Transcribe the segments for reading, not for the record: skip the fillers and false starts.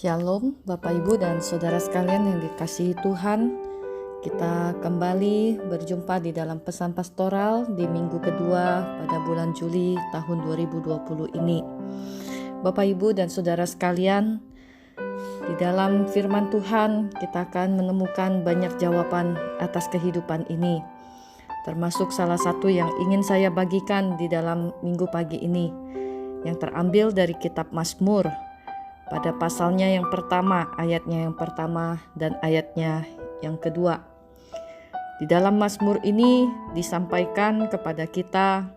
Shalom Bapak Ibu dan Saudara sekalian yang dikasihi Tuhan. Kita kembali berjumpa di dalam pesan pastoral di minggu kedua pada bulan Juli tahun 2020 ini. Bapak Ibu dan Saudara sekalian, di dalam firman Tuhan kita akan menemukan banyak jawaban atas kehidupan ini. Termasuk salah satu yang ingin saya bagikan di dalam minggu pagi ini, yang terambil dari kitab Mazmur pada pasalnya yang pertama, ayatnya yang pertama dan ayatnya yang kedua. Di dalam Mazmur ini disampaikan kepada kita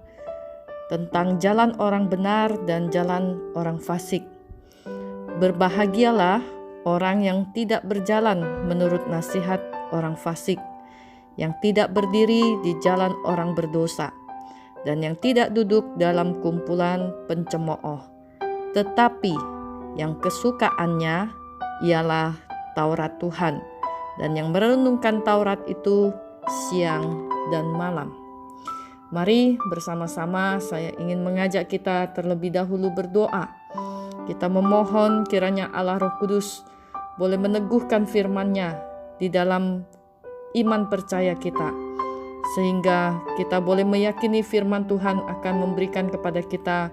tentang jalan orang benar dan jalan orang fasik. Berbahagialah orang yang tidak berjalan menurut nasihat orang fasik, yang tidak berdiri di jalan orang berdosa, dan yang tidak duduk dalam kumpulan pencemooh, tetapi yang kesukaannya ialah Taurat Tuhan, dan yang merenungkan Taurat itu siang dan malam. Mari bersama-sama saya ingin mengajak kita terlebih dahulu berdoa. Kita memohon kiranya Allah Roh Kudus boleh meneguhkan firman-Nya di dalam iman percaya kita, sehingga kita boleh meyakini firman Tuhan akan memberikan kepada kita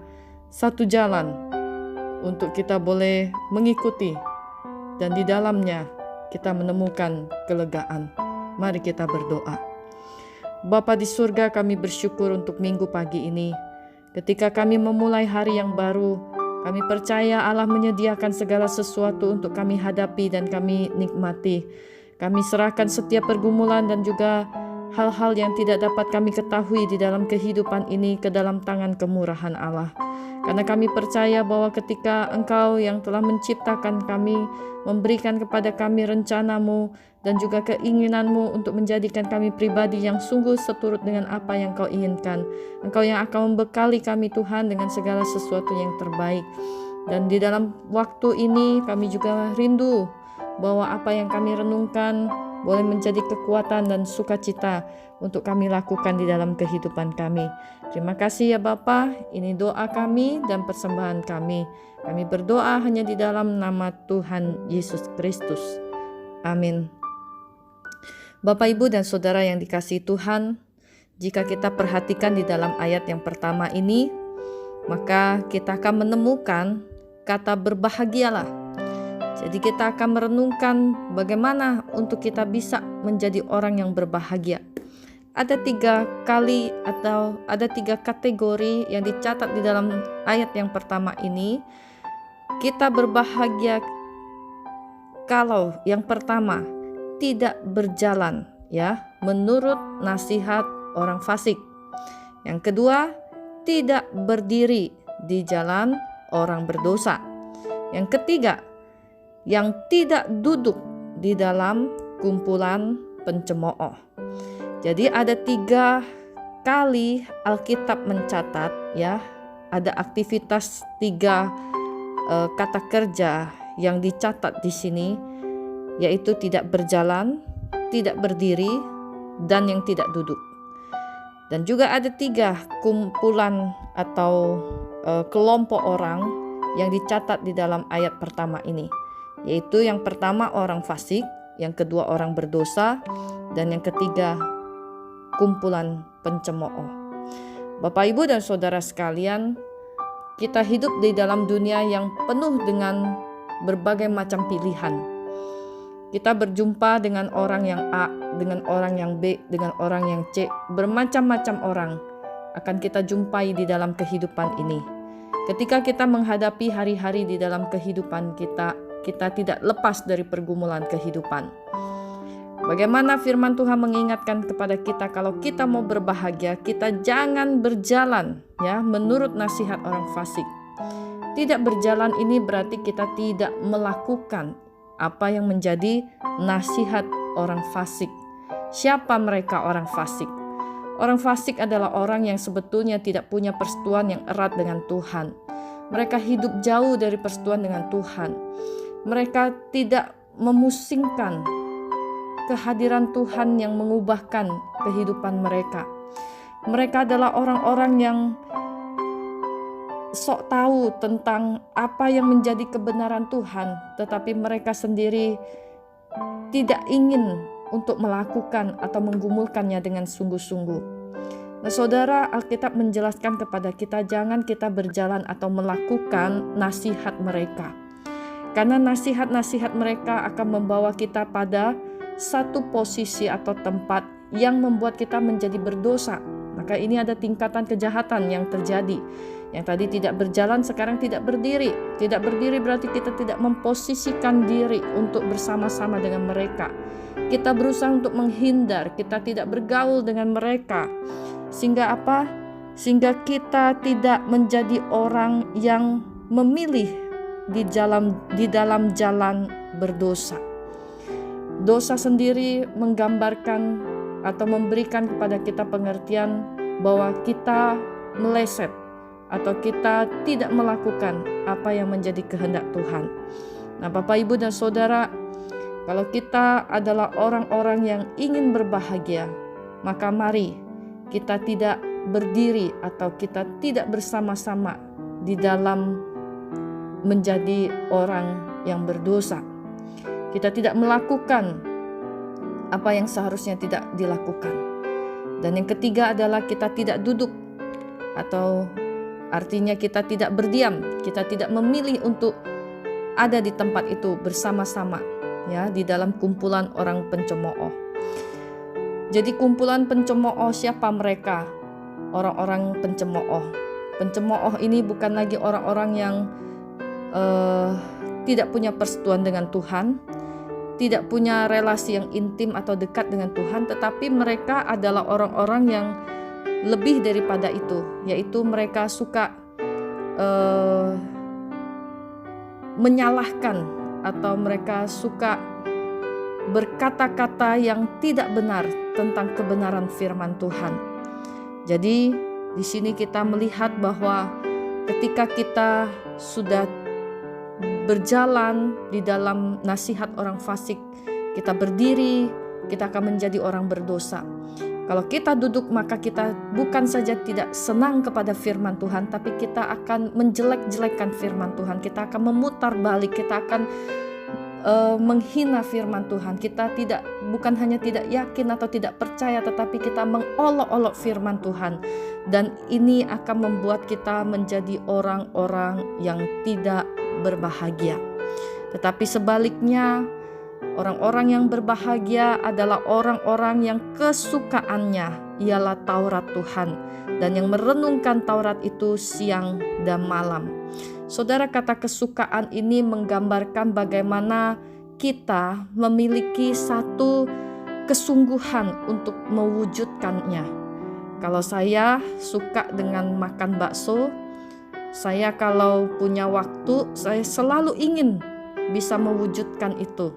satu jalan untuk kita boleh mengikuti, dan di dalamnya kita menemukan kelegaan. Mari kita berdoa. Bapa di surga, kami bersyukur untuk minggu pagi ini. Ketika kami memulai hari yang baru, kami percaya Allah menyediakan segala sesuatu untuk kami hadapi dan kami nikmati. Kami serahkan setiap pergumulan dan juga hal-hal yang tidak dapat kami ketahui di dalam kehidupan ini ke dalam tangan kemurahan Allah. Karena kami percaya bahwa ketika Engkau yang telah menciptakan kami, memberikan kepada kami rencana-Mu dan juga keinginan-Mu untuk menjadikan kami pribadi yang sungguh seturut dengan apa yang Kau inginkan. Engkau yang akan membekali kami Tuhan dengan segala sesuatu yang terbaik. Dan di dalam waktu ini kami juga rindu bahwa apa yang kami renungkan boleh menjadi kekuatan dan sukacita untuk kami lakukan di dalam kehidupan kami. Terima kasih ya Bapa, ini doa kami dan persembahan kami. Kami berdoa hanya di dalam nama Tuhan Yesus Kristus. Amin. Bapak, Ibu, dan Saudara yang dikasihi Tuhan, jika kita perhatikan di dalam ayat yang pertama ini, maka kita akan menemukan kata berbahagialah. Jadi kita akan merenungkan bagaimana untuk kita bisa menjadi orang yang berbahagia. Ada 3 kali atau ada 3 kategori yang dicatat di dalam ayat yang pertama ini. Kita berbahagia kalau yang pertama tidak berjalan menurut nasihat orang fasik. Yang kedua, tidak berdiri di jalan orang berdosa. Yang ketiga, yang tidak duduk di dalam kumpulan pencemooh. Jadi ada 3 kali Alkitab mencatat ada aktivitas 3 kata kerja yang dicatat di sini, yaitu tidak berjalan, tidak berdiri, dan yang tidak duduk. Dan juga ada 3 kumpulan atau kelompok orang yang dicatat di dalam ayat pertama ini, yaitu yang pertama orang fasik, yang kedua orang berdosa, dan yang ketiga kumpulan pencemooh. Bapak, Ibu, dan Saudara sekalian, kita hidup di dalam dunia yang penuh dengan berbagai macam pilihan. Kita berjumpa dengan orang yang A, dengan orang yang B, dengan orang yang C. Bermacam-macam orang akan kita jumpai di dalam kehidupan ini. Ketika kita menghadapi hari-hari di dalam kehidupan kita tidak lepas dari pergumulan kehidupan. Bagaimana firman Tuhan mengingatkan kepada kita, kalau kita mau berbahagia, kita jangan berjalan menurut nasihat orang fasik. Tidak berjalan ini berarti kita tidak melakukan apa yang menjadi nasihat orang fasik. Siapa mereka orang fasik? Orang fasik adalah orang yang sebetulnya tidak punya persekutuan yang erat dengan Tuhan. Mereka hidup jauh dari persekutuan dengan Tuhan. Mereka tidak memusingkan kehadiran Tuhan yang mengubahkan kehidupan mereka. Mereka adalah orang-orang yang sok tahu tentang apa yang menjadi kebenaran Tuhan, tetapi mereka sendiri tidak ingin untuk melakukan atau menggumulkannya dengan sungguh-sungguh. Nah, saudara, Alkitab menjelaskan kepada kita jangan kita berjalan atau melakukan nasihat mereka. Karena nasihat-nasihat mereka akan membawa kita pada satu posisi atau tempat yang membuat kita menjadi berdosa. Maka ini ada tingkatan kejahatan yang terjadi. Yang tadi tidak berjalan, sekarang tidak berdiri. Tidak berdiri berarti kita tidak memposisikan diri untuk bersama-sama dengan mereka. Kita berusaha untuk menghindar, kita tidak bergaul dengan mereka. Sehingga apa? Sehingga kita tidak menjadi orang yang memilih di dalam jalan berdosa. Dosa sendiri menggambarkan atau memberikan kepada kita pengertian bahwa kita meleset atau kita tidak melakukan apa yang menjadi kehendak Tuhan. Nah, Bapak, Ibu, dan Saudara, kalau kita adalah orang-orang yang ingin berbahagia, maka mari kita tidak berdiri atau kita tidak bersama-sama di dalam menjadi orang yang berdosa. Kita tidak melakukan apa yang seharusnya tidak dilakukan. Dan yang ketiga adalah kita tidak duduk, atau artinya kita tidak berdiam, kita tidak memilih untuk ada di tempat itu bersama-sama, ya, di dalam kumpulan orang pencemooh. Jadi kumpulan pencemooh siapa mereka? Orang-orang pencemooh. Pencemooh ini bukan lagi orang-orang yang tidak punya persekutuan dengan Tuhan, tidak punya relasi yang intim atau dekat dengan Tuhan, tetapi mereka adalah orang-orang yang lebih daripada itu, yaitu mereka suka menyalahkan atau mereka suka berkata-kata yang tidak benar tentang kebenaran firman Tuhan. Jadi di sini kita melihat bahwa ketika kita sudah berjalan di dalam nasihat orang fasik, kita berdiri, kita akan menjadi orang berdosa. Kalau kita duduk, maka kita bukan saja tidak senang kepada firman Tuhan, tapi kita akan menjelek-jelekkan firman Tuhan. Kita akan memutar balik, kita akan menghina firman Tuhan. Kita bukan hanya tidak yakin atau tidak percaya, tetapi kita mengolok-olok firman Tuhan. Dan ini akan membuat kita menjadi orang-orang yang tidak berbahagia. Tetapi sebaliknya, orang-orang yang berbahagia adalah orang-orang yang kesukaannya ialah Taurat Tuhan, dan yang merenungkan Taurat itu siang dan malam. Saudara, kata kesukaan ini menggambarkan bagaimana kita memiliki satu kesungguhan untuk mewujudkannya. Kalau saya suka dengan makan bakso, saya kalau punya waktu, saya selalu ingin bisa mewujudkan itu.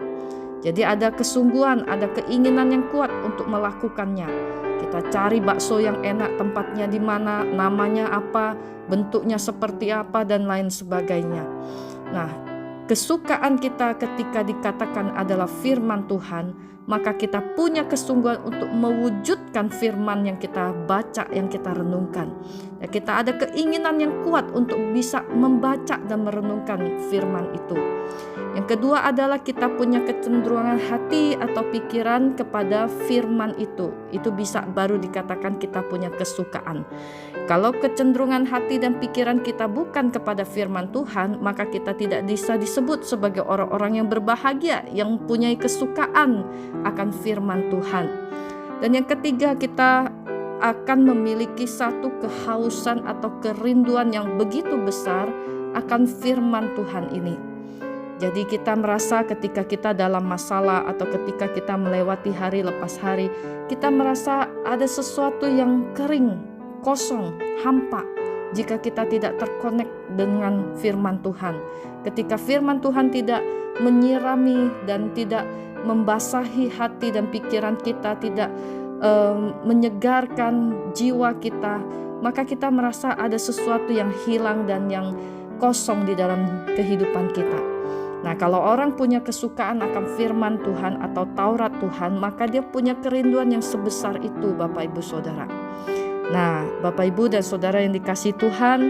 Jadi ada kesungguhan, ada keinginan yang kuat untuk melakukannya. Kita cari bakso yang enak, tempatnya di mana, namanya apa, bentuknya seperti apa, dan lain sebagainya. Nah, kesukaan kita ketika dikatakan adalah firman Tuhan, maka kita punya kesungguhan untuk mewujudkan firman yang kita baca, yang kita renungkan. Ya, kita ada keinginan yang kuat untuk bisa membaca dan merenungkan firman itu. Yang kedua adalah kita punya kecenderungan hati atau pikiran kepada firman itu. Itu bisa baru dikatakan kita punya kesukaan. Kalau kecenderungan hati dan pikiran kita bukan kepada firman Tuhan, maka kita tidak bisa disebut sebagai orang-orang yang berbahagia, yang punya kesukaan akan firman Tuhan. Dan yang ketiga, kita akan memiliki satu kehausan atau kerinduan yang begitu besar akan firman Tuhan ini. Jadi kita merasa ketika kita dalam masalah atau ketika kita melewati hari lepas hari, kita merasa ada sesuatu yang kering, kosong, hampa jika kita tidak terkonek dengan firman Tuhan. Ketika firman Tuhan tidak menyirami dan tidak membasahi hati dan pikiran kita, tidak menyegarkan jiwa kita, maka kita merasa ada sesuatu yang hilang dan yang kosong di dalam kehidupan kita. Nah, kalau orang punya kesukaan akan firman Tuhan atau Taurat Tuhan, maka dia punya kerinduan yang sebesar itu, Bapak Ibu Saudara. Nah, Bapak Ibu dan Saudara yang dikasihi Tuhan,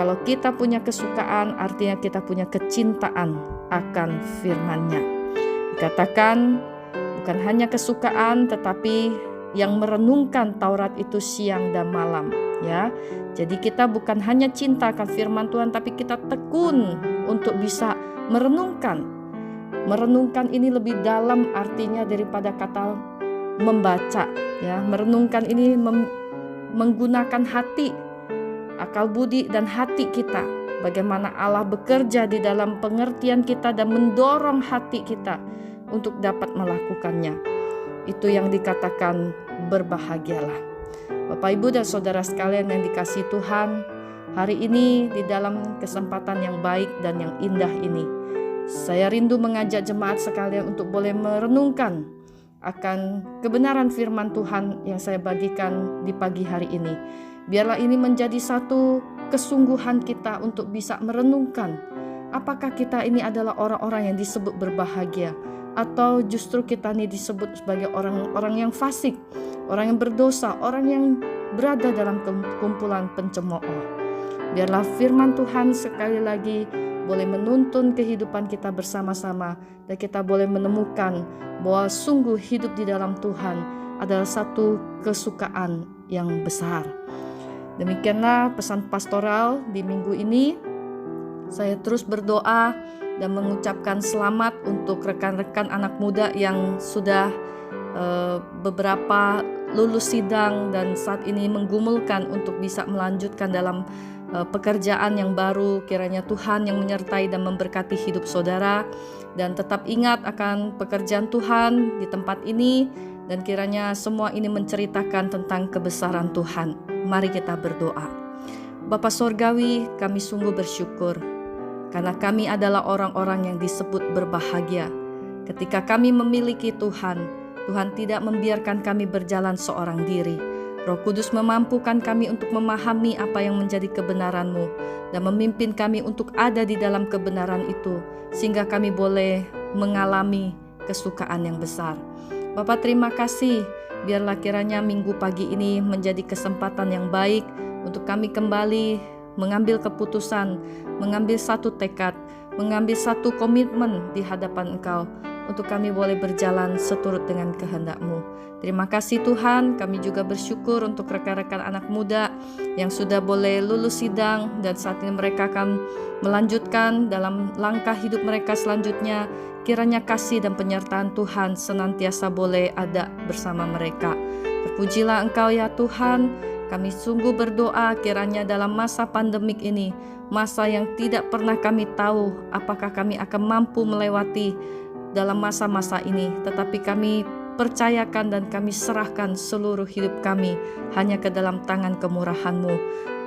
Kalau kita punya kesukaan, artinya kita punya kecintaan akan firman-Nya. Dikatakan bukan hanya kesukaan, tetapi yang merenungkan Taurat itu siang dan malam, ya. Jadi kita bukan hanya cinta akan firman Tuhan, tapi kita tekun untuk bisa merenungkan. Merenungkan ini lebih dalam artinya daripada kata membaca, ya. Merenungkan ini menggunakan hati, akal budi dan hati kita. Bagaimana Allah bekerja di dalam pengertian kita dan mendorong hati kita untuk dapat melakukannya. Itu yang dikatakan berbahagialah. Bapak, Ibu, dan saudara sekalian yang dikasihi Tuhan, hari ini di dalam kesempatan yang baik dan yang indah ini, saya rindu mengajak jemaat sekalian untuk boleh merenungkan akan kebenaran firman Tuhan yang saya bagikan di pagi hari ini. Biarlah ini menjadi satu kesungguhan kita untuk bisa merenungkan, apakah kita ini adalah orang-orang yang disebut berbahagia, atau justru kita ini disebut sebagai orang-orang yang fasik, orang yang berdosa, orang yang berada dalam kumpulan pencemooh. Biarlah firman Tuhan sekali lagi boleh menuntun kehidupan kita bersama-sama, dan kita boleh menemukan bahwa sungguh hidup di dalam Tuhan adalah satu kesukaan yang besar. Demikianlah pesan pastoral di minggu ini. Saya terus berdoa dan mengucapkan selamat untuk rekan-rekan anak muda yang sudah beberapa lulus sidang dan saat ini menggumulkan untuk bisa melanjutkan dalam pekerjaan yang baru. Kiranya Tuhan yang menyertai dan memberkati hidup saudara, dan tetap ingat akan pekerjaan Tuhan di tempat ini, dan kiranya semua ini menceritakan tentang kebesaran Tuhan. Mari kita berdoa. Bapa Sorgawi, kami sungguh bersyukur karena kami adalah orang-orang yang disebut berbahagia. Ketika kami memiliki Tuhan, Tuhan tidak membiarkan kami berjalan seorang diri. Roh Kudus memampukan kami untuk memahami apa yang menjadi kebenaran-Mu dan memimpin kami untuk ada di dalam kebenaran itu, sehingga kami boleh mengalami kesukaan yang besar. Bapak, terima kasih. Biarlah kiranya minggu pagi ini menjadi kesempatan yang baik untuk kami kembali mengambil keputusan, mengambil satu tekad, mengambil satu komitmen di hadapan Engkau, untuk kami boleh berjalan seturut dengan kehendak-Mu. Terima kasih Tuhan. Kami juga bersyukur untuk rekan-rekan anak muda yang sudah boleh lulus sidang, dan saat ini mereka akan melanjutkan dalam langkah hidup mereka selanjutnya. Kiranya kasih dan penyertaan Tuhan senantiasa boleh ada bersama mereka. Terpujilah Engkau ya Tuhan. Kami sungguh berdoa kiranya dalam masa pandemik ini, masa yang tidak pernah kami tahu apakah kami akan mampu melewati dalam masa-masa ini, tetapi kami percayakan dan kami serahkan seluruh hidup kami hanya ke dalam tangan kemurahan-Mu.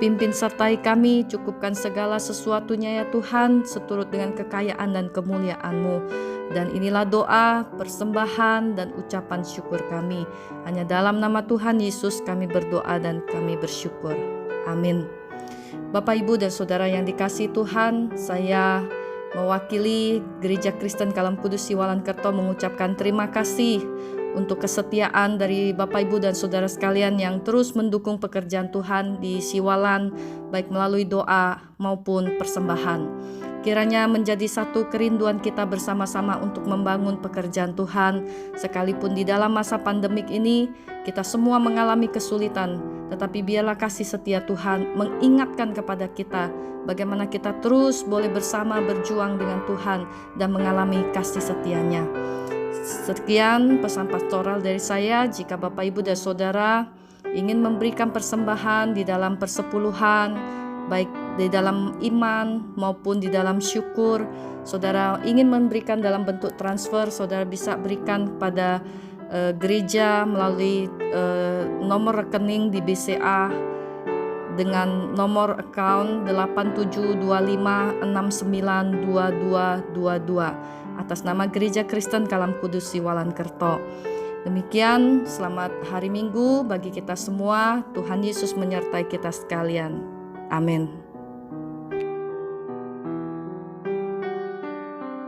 Pimpin sertai kami, cukupkan segala sesuatunya ya Tuhan, seturut dengan kekayaan dan kemuliaan-Mu. Dan inilah doa, persembahan, dan ucapan syukur kami. Hanya dalam nama Tuhan Yesus kami berdoa dan kami bersyukur. Amin. Bapak, Ibu, dan Saudara yang dikasihi Tuhan, saya mewakili Gereja Kristen Kalam Kudus Siwalan Kerto mengucapkan terima kasih untuk kesetiaan dari Bapak, Ibu, dan Saudara sekalian yang terus mendukung pekerjaan Tuhan di Siwalan, baik melalui doa maupun persembahan. Kiranya menjadi satu kerinduan kita bersama-sama untuk membangun pekerjaan Tuhan. Sekalipun di dalam masa pandemik ini kita semua mengalami kesulitan, tetapi biarlah kasih setia Tuhan mengingatkan kepada kita bagaimana kita terus boleh bersama berjuang dengan Tuhan dan mengalami kasih setia-Nya. Sekian pesan pastoral dari saya. Jika Bapak, Ibu, dan Saudara ingin memberikan persembahan di dalam persepuluhan, baik di dalam iman maupun di dalam syukur, saudara ingin memberikan dalam bentuk transfer, saudara bisa berikan pada gereja melalui nomor rekening di BCA dengan nomor account 8725692222 atas nama Gereja Kristen Kalam Kudus Siwalan Kerto. Demikian, selamat hari Minggu bagi kita semua. Tuhan Yesus menyertai kita sekalian. Amin.